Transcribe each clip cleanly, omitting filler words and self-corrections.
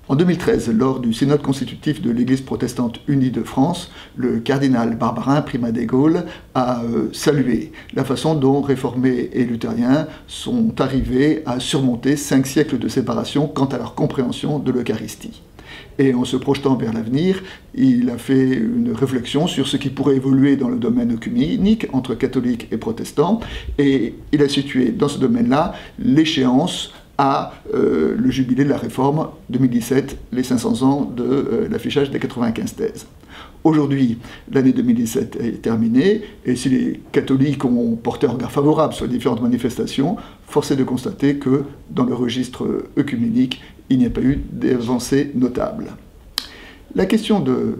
En 2013, lors du synode constitutif de l'Église protestante unie de France, le cardinal Barbarin, primat des Gaules, a salué la façon dont réformés et luthériens sont arrivés à surmonter 5 siècles de séparation quant à leur compréhension de l'Eucharistie. Et en se projetant vers l'avenir, il a fait une réflexion sur ce qui pourrait évoluer dans le domaine œcuménique entre catholiques et protestants, et il a situé dans ce domaine-là l'échéance à le jubilé de la Réforme 2017, les 500 ans de l'affichage des 95 thèses. Aujourd'hui, l'année 2017 est terminée, et si les catholiques ont porté un regard favorable sur les différentes manifestations, force est de constater que dans le registre œcuménique, il n'y a pas eu d'avancées notables. La question de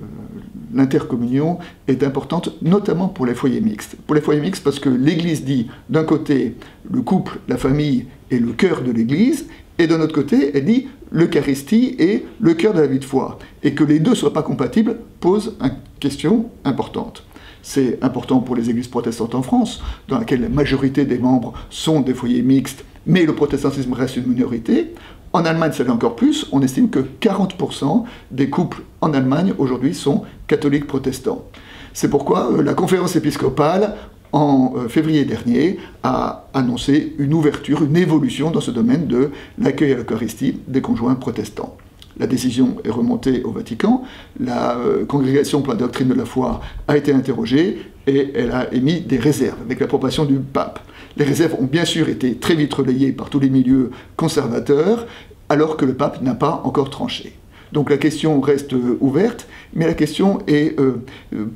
l'intercommunion est importante, notamment pour les foyers mixtes. Pour les foyers mixtes, parce que l'Église dit, d'un côté, le couple, la famille est le cœur de l'Église, et d'un autre côté, elle dit, l'Eucharistie est le cœur de la vie de foi. Et que les deux ne soient pas compatibles pose une question importante. C'est important pour les églises protestantes en France, dans laquelle la majorité des membres sont des foyers mixtes, mais le protestantisme reste une minorité. En Allemagne, ça l'est encore plus. On estime que 40% des couples en Allemagne aujourd'hui sont catholiques protestants. C'est pourquoi la conférence épiscopale, en février dernier, a annoncé une ouverture, une évolution dans ce domaine de l'accueil à l'Eucharistie des conjoints protestants. La décision est remontée au Vatican, la Congrégation pour la doctrine de la foi a été interrogée et elle a émis des réserves avec l'approbation du pape. Les réserves ont bien sûr été très vite relayées par tous les milieux conservateurs, alors que le pape n'a pas encore tranché. Donc la question reste ouverte, mais la question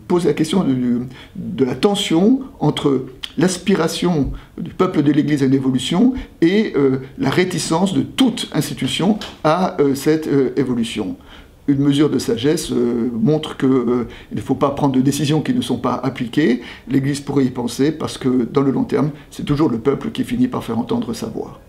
pose la question de la tension entre l'aspiration du peuple de l'Église à une évolution et la réticence de toute institution à cette évolution. Une mesure de sagesse montre qu'il ne faut pas prendre de décisions qui ne sont pas appliquées. L'Église pourrait y penser parce que dans le long terme, c'est toujours le peuple qui finit par faire entendre sa voix.